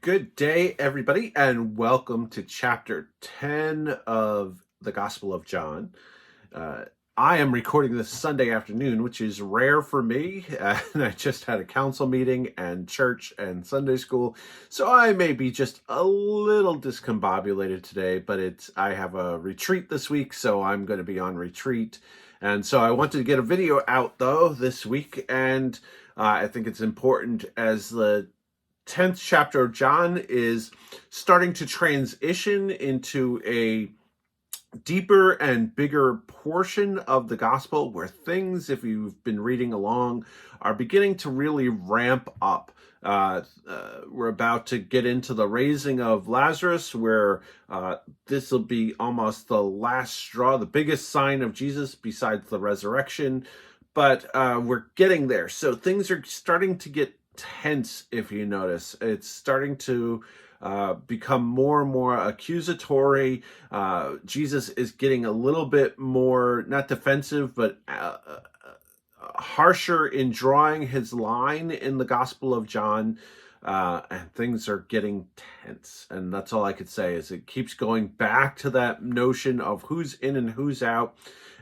Good day, everybody, and welcome to chapter 10 of the Gospel of John. Uh, I am recording this Sunday afternoon, which is rare for me, and I just had a council meeting and church and Sunday school, so I may be just a little discombobulated today, but I have a retreat this week, so I'm going to be on retreat. And so I wanted to get a video out, though, this week, and I think it's important as the 10th chapter of John is starting to transition into a deeper and bigger portion of the gospel where things, if you've been reading along, are beginning to really ramp up. We're about to get into the raising of Lazarus, where this will be almost the last straw, the biggest sign of Jesus besides the resurrection. But we're getting there. So things are starting to get tense, if you notice. It's starting to become more and more accusatory. Jesus is getting a little bit more, not defensive, but harsher in drawing his line in the Gospel of John. And things are getting tense. And that's all I could say is it keeps going back to that notion of who's in and who's out.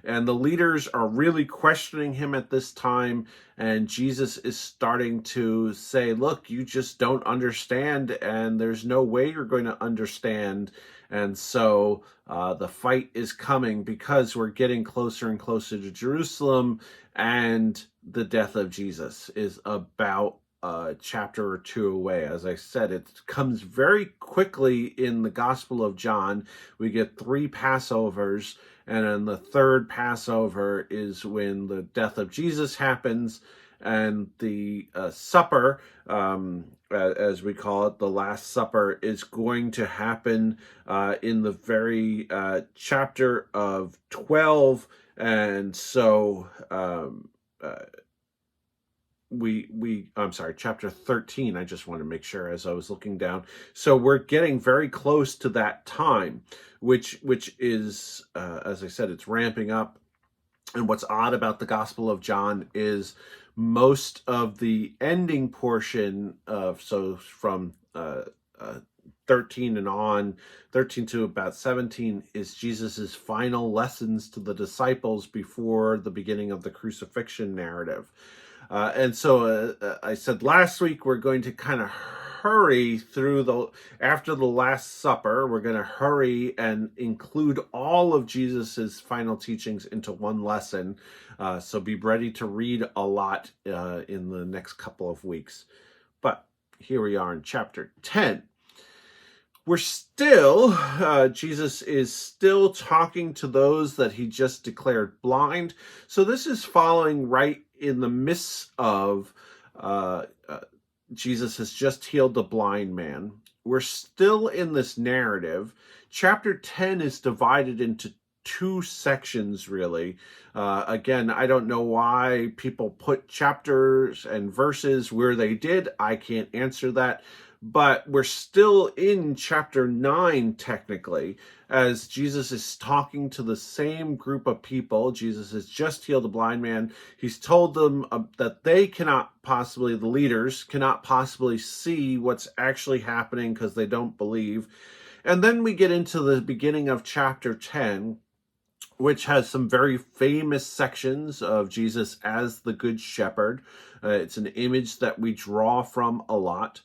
And the leaders are really questioning him at this time. And Jesus is starting to say, look, you just don't understand. And there's no way you're going to understand. And so the fight is coming because we're getting closer and closer to Jerusalem. And the death of Jesus is about a chapter or two away. As I said, it comes very quickly in the Gospel of John. We get 3 Passovers, and then the third Passover is when the death of Jesus happens, and the supper, as we call it, the Last Supper, is going to happen in the very chapter of 12, and so I'm sorry, chapter 13. I just want to make sure as I was looking down. So we're getting very close to that time, which is, as I said, it's ramping up. And what's odd about the Gospel of John is most of the ending portion so from 13 and on, 13 to about 17, is Jesus's final lessons to the disciples before the beginning of the crucifixion narrative. And so I said last week we're going to kind of hurry through after the Last Supper, we're going to hurry and include all of Jesus's final teachings into one lesson. So be ready to read a lot in the next couple of weeks. But here we are in chapter 10. We're still, Jesus is still talking to those that he just declared blind. So this is following right in the midst of Jesus has just healed the blind man. We're still in this narrative. Chapter 10 is divided into 2 sections, really. Again, I don't know why people put chapters and verses where they did. I can't answer that. But we're still in chapter 9, technically, as Jesus is talking to the same group of people. Jesus has just healed a blind man. He's told them that they cannot possibly, the leaders cannot possibly see what's actually happening because they don't believe. And then we get into the beginning of chapter 10, which has some very famous sections of Jesus as the Good Shepherd. It's an image that we draw from a lot.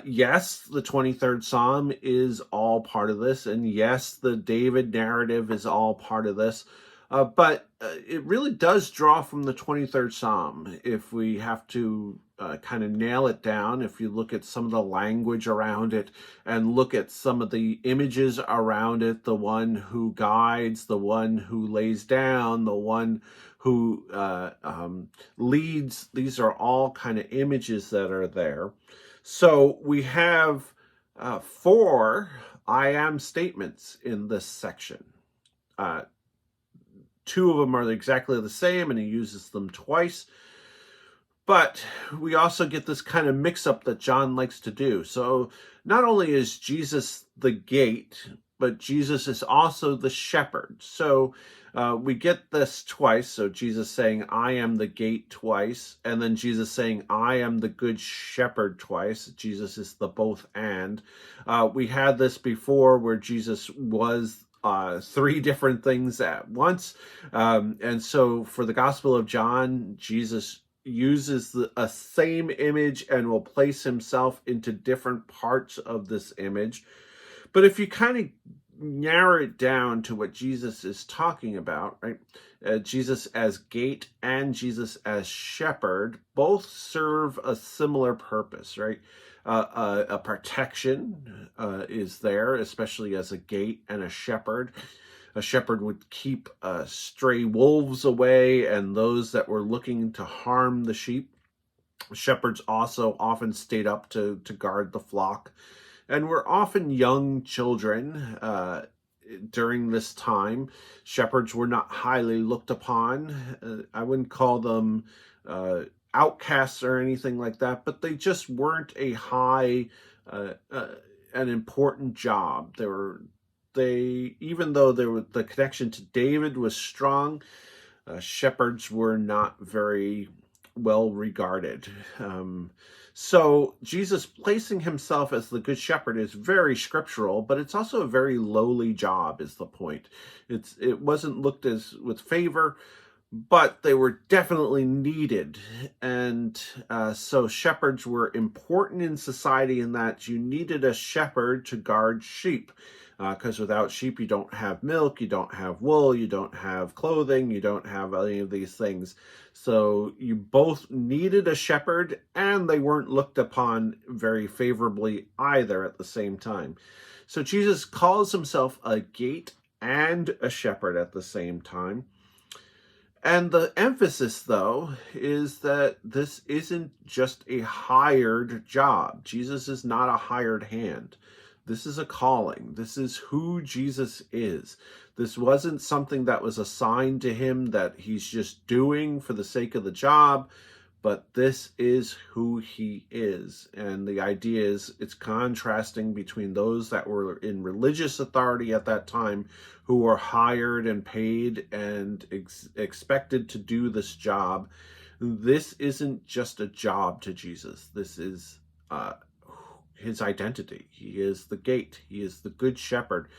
Yes, the 23rd Psalm is all part of this, and yes, the David narrative is all part of this, but it really does draw from the 23rd Psalm. If we have to kind of nail it down, if you look at some of the language around it and look at some of the images around it, the one who guides, the one who lays down, the one who leads, these are all kind of images that are there. So we have 4 I am statements in this section. 2 of them are exactly the same, and he uses them twice. But we also get this kind of mix-up that John likes to do. So not only is Jesus the gate, but Jesus is also the shepherd. So we get this twice. So Jesus saying, I am the gate twice, and then Jesus saying, I am the good shepherd twice. Jesus is the both and. We had this before where Jesus was three different things at once. And so for the Gospel of John, Jesus uses a same image and will place himself into different parts of this image. But if you kind of narrow it down to what Jesus is talking about, right? Jesus as gate and Jesus as shepherd both serve a similar purpose, right? A protection is there, especially as a gate and a shepherd. A shepherd would keep stray wolves away and those that were looking to harm the sheep. Shepherds also often stayed up to guard the flock, and were often young children during this time. Shepherds were not highly looked upon. I wouldn't call them outcasts or anything like that, but they just weren't a high, an important job. Even though the connection to David was strong, shepherds were not very well regarded. So Jesus placing himself as the good shepherd is very scriptural, but it's also a very lowly job, is the point. It wasn't looked as with favor, but they were definitely needed. And so shepherds were important in society in that you needed a shepherd to guard sheep. Because without sheep, you don't have milk, you don't have wool, you don't have clothing, you don't have any of these things. So you both needed a shepherd, and they weren't looked upon very favorably either at the same time. So Jesus calls himself a gate and a shepherd at the same time. And the emphasis, though, is that this isn't just a hired job. Jesus is not a hired hand. This is a calling. This is who Jesus is. This wasn't something that was assigned to him that he's just doing for the sake of the job, but this is who he is. And the idea is it's contrasting between those that were in religious authority at that time, who were hired and paid and expected to do this job. This isn't just a job to Jesus. This is his identity. He is the gate. He is the good shepherd.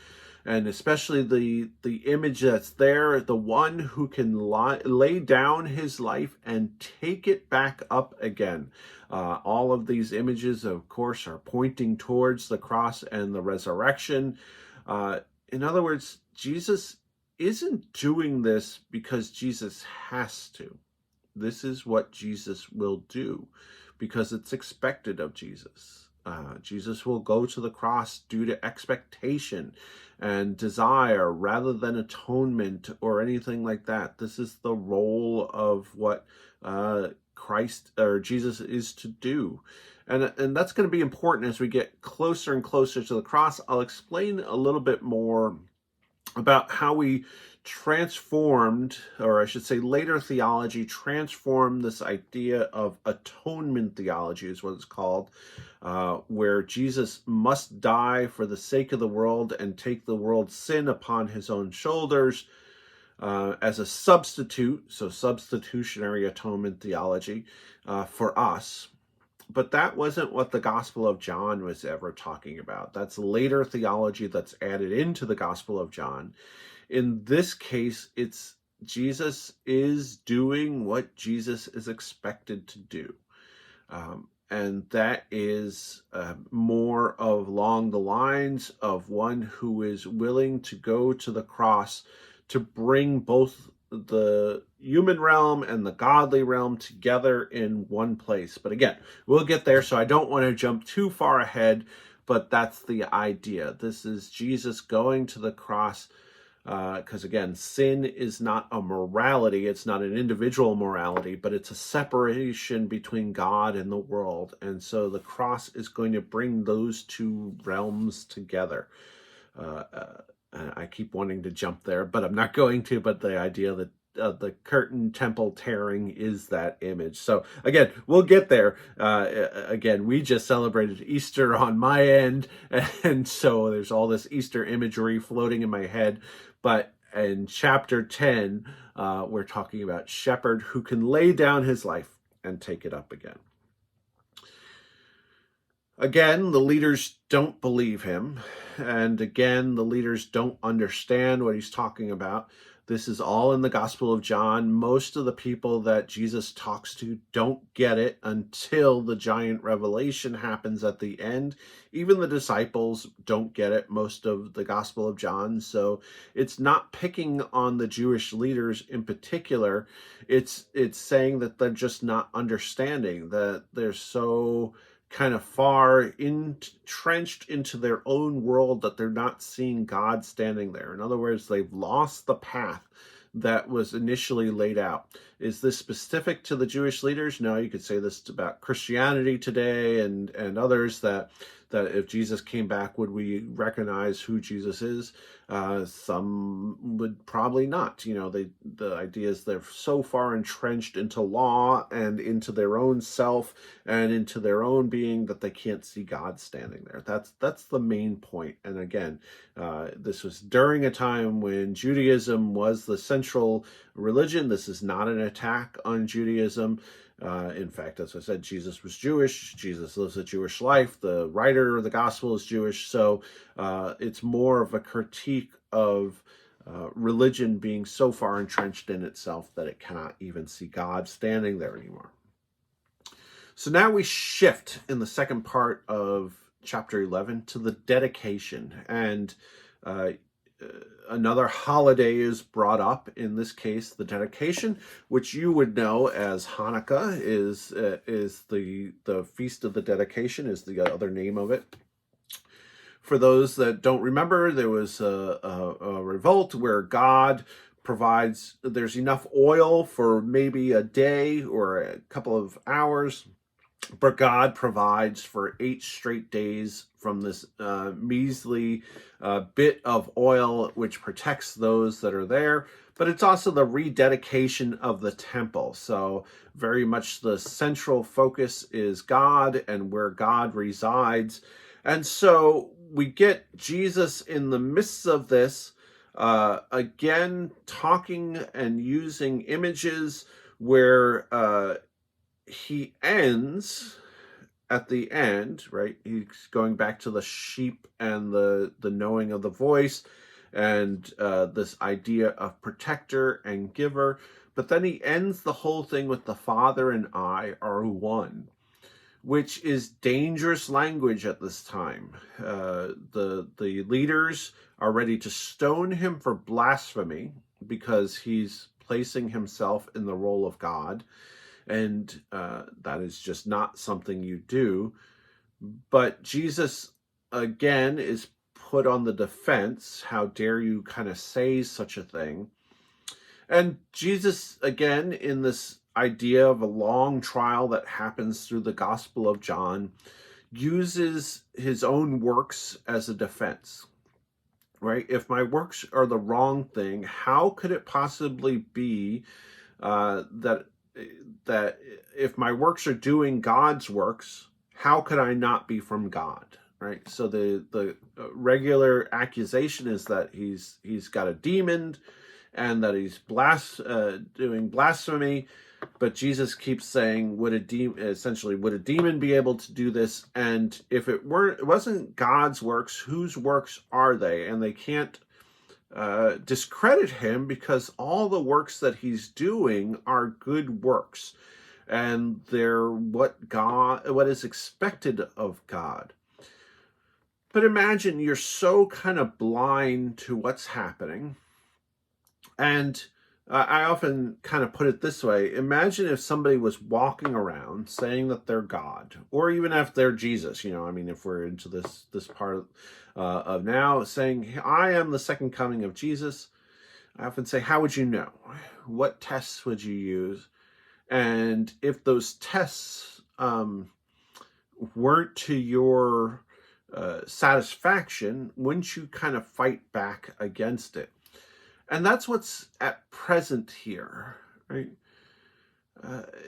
And especially the image that's there, the one who can lay down his life and take it back up again. All of these images, of course, are pointing towards the cross and the resurrection. In other words, Jesus isn't doing this because Jesus has to. This is what Jesus will do because it's expected of Jesus. Jesus will go to the cross due to expectation and desire rather than atonement or anything like that. This is the role of what Christ or Jesus is to do. And that's going to be important as we get closer and closer to the cross. I'll explain a little bit more about how we transformed, or I should say later theology transformed this idea of atonement theology is what it's called, where Jesus must die for the sake of the world and take the world's sin upon his own shoulders as a substitute, so substitutionary atonement theology for us. But that wasn't what the Gospel of John was ever talking about. That's later theology that's added into the Gospel of John. In this case, it's Jesus is doing what Jesus is expected to do. And that is more of along the lines of one who is willing to go to the cross to bring both the human realm and the godly realm together in one place. But again, we'll get there, so I don't want to jump too far ahead, but that's the idea. This is Jesus going to the cross because again, sin is not a morality, it's not an individual morality, but it's a separation between God and the world. And so the cross is going to bring those two realms together. I keep wanting to jump there, but I'm not going to. But the idea that the curtain temple tearing is that image. So again, we'll get there. Again, we just celebrated Easter on my end, and so there's all this Easter imagery floating in my head. But in chapter 10, we're talking about shepherd who can lay down his life and take it up again. Again, the leaders don't believe him. And again, the leaders don't understand what he's talking about. This is all in the Gospel of John. Most of the people that Jesus talks to don't get it until the giant revelation happens at the end. Even the disciples don't get it, most of the Gospel of John. So it's not picking on the Jewish leaders in particular. It's saying that they're just not understanding, that they're so kind of far entrenched into their own world that they're not seeing God standing there. In other words, they've lost the path that was initially laid out. Is this specific to the Jewish leaders? No, you could say this about Christianity today and others, that if Jesus came back, would we recognize who Jesus is? Some would probably not. The idea is they're so far entrenched into law and into their own self and into their own being that they can't see God standing there. That's the main point. And again, this was during a time when Judaism was the central religion. This is not an attack on Judaism. In fact, as I said, Jesus was Jewish. Jesus lives a Jewish life. The writer of the gospel is Jewish. So it's more of a critique of religion being so far entrenched in itself that it cannot even see God standing there anymore. So now we shift in the second part of chapter 11 to the dedication. And another holiday is brought up, in this case the dedication, which you would know as Hanukkah is the feast of the dedication, is the other name of it. For those that don't remember, there was a revolt where God provides, there's enough oil for maybe a day or a couple of hours, but God provides for 8 straight days from this measly bit of oil, which protects those that are there. But it's also the rededication of the temple. So very much the central focus is God and where God resides. And so we get Jesus in the midst of this, again, talking and using images where he ends at the end, right? He's going back to the sheep and the knowing of the voice and this idea of protector and giver. But then he ends the whole thing with the Father and I are one, which is dangerous language at this time. The leaders are ready to stone him for blasphemy because he's placing himself in the role of God. And that is just not something you do. But Jesus, again, is put on the defense. How dare you kind of say such a thing? And Jesus, again, in this idea of a long trial that happens through the Gospel of John, uses his own works as a defense, right? If my works are the wrong thing, how could it possibly be that if my works are doing God's works, how could I not be from God, right? So the regular accusation is that he's got a demon and that he's doing blasphemy. But Jesus keeps saying, would a demon be able to do this? And if it wasn't God's works, whose works are they? And they can't discredit him because all the works that he's doing are good works, and they're what is expected of God. But imagine you're so kind of blind to what's happening. And I often kind of put it this way. Imagine if somebody was walking around saying that they're God, or even if they're Jesus, if we're into this part of now, saying, I am the second coming of Jesus. I often say, how would you know? What tests would you use? And if those tests weren't to your satisfaction, wouldn't you kind of fight back against it? And that's what's at present here, right?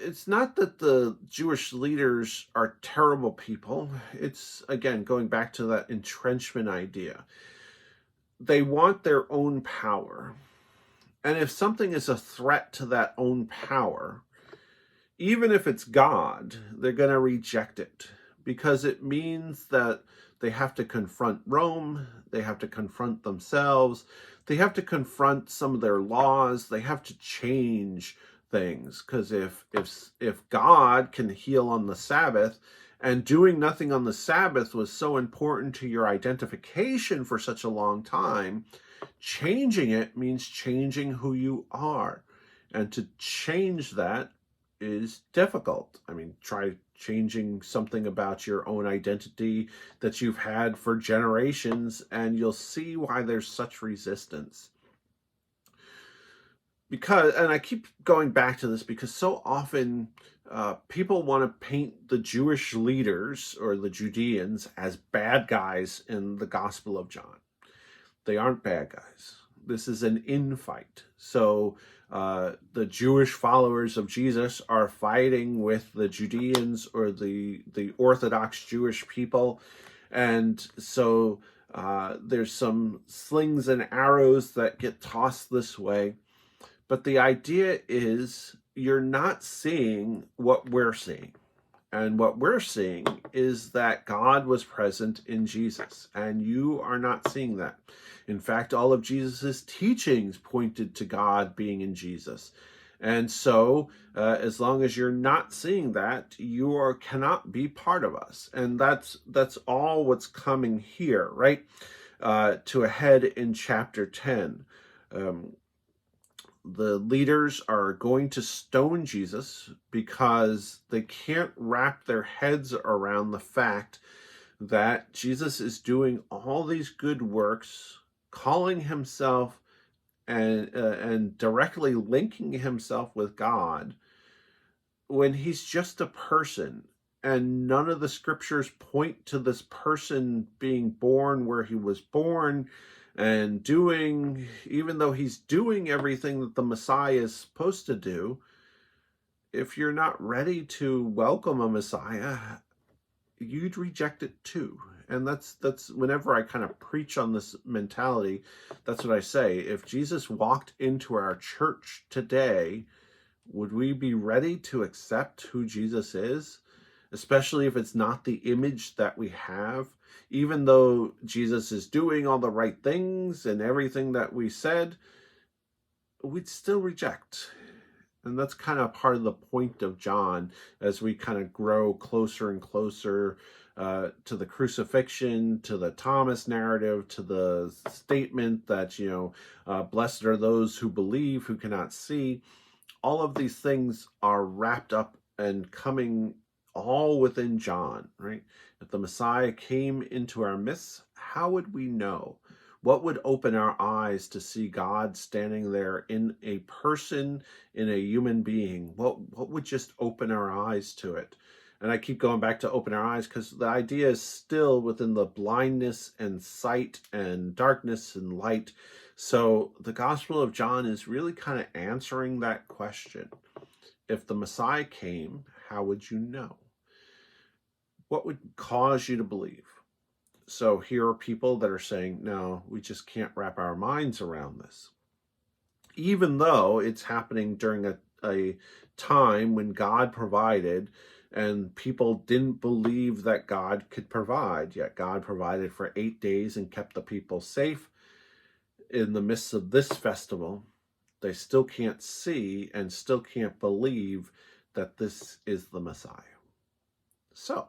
It's not that the Jewish leaders are terrible people. It's, again, going back to that entrenchment idea. They want their own power. And if something is a threat to that own power, even if it's God, they're going to reject it because it means that they have to confront Rome, they have to confront themselves, they have to confront some of their laws, they have to change things. Because if God can heal on the Sabbath, and doing nothing on the Sabbath was so important to your identification for such a long time, changing it means changing who you are. And to change that is difficult. I mean, try changing something about your own identity that you've had for generations, and you'll see why there's such resistance. Because, and I keep going back to this because so often people want to paint the Jewish leaders or the Judeans as bad guys in the Gospel of John. They aren't bad guys. This is an infight. So the Jewish followers of Jesus are fighting with the Judeans or the Orthodox Jewish people. And so there's some slings and arrows that get tossed this way. But the idea is you're not seeing what we're seeing. And what we're seeing is that God was present in Jesus, and you are not seeing that. In fact, all of Jesus's teachings pointed to God being in Jesus. And so, as long as you're not seeing that, you cannot be part of us. And that's all what's coming here, right? To a head in chapter 10. The leaders are going to stone Jesus because they can't wrap their heads around the fact that Jesus is doing all these good works, calling himself and directly linking himself with God when he's just a person. And none of the scriptures point to this person being born where he was born and doing, even though he's doing everything that the Messiah is supposed to do. If you're not ready to welcome a Messiah, you'd reject it too. And that's whenever I kind of preach on this mentality, that's what I say. If Jesus walked into our church today, would we be ready to accept who Jesus is? Especially if it's not the image that we have, even though Jesus is doing all the right things and everything that we said, we'd still reject. And that's kind of part of the point of John as we kind of grow closer and closer to the crucifixion, to the Thomas narrative, to the statement that, blessed are those who believe, who cannot see. All of these things are wrapped up and coming all within John, right? If the Messiah came into our midst, how would we know? What would open our eyes to see God standing there in a person, in a human being? What would just open our eyes to it? And I keep going back to open our eyes because the idea is still within the blindness and sight and darkness and light. So the Gospel of John is really kind of answering that question. If the Messiah came, how would you know? What would cause you to believe? So here are people that are saying, no, we just can't wrap our minds around this. Even though it's happening during a time when God provided and people didn't believe that God could provide, yet God provided for 8 days and kept the people safe in the midst of this festival. They still can't see and still can't believe that this is the Messiah. So,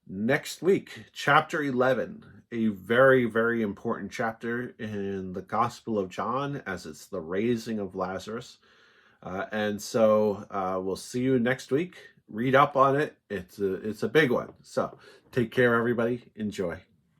next week, chapter 11, a very, very important chapter in the Gospel of John, as it's the raising of Lazarus. And so we'll see you next week. Read up on it. It's a big one. So take care, everybody. Enjoy.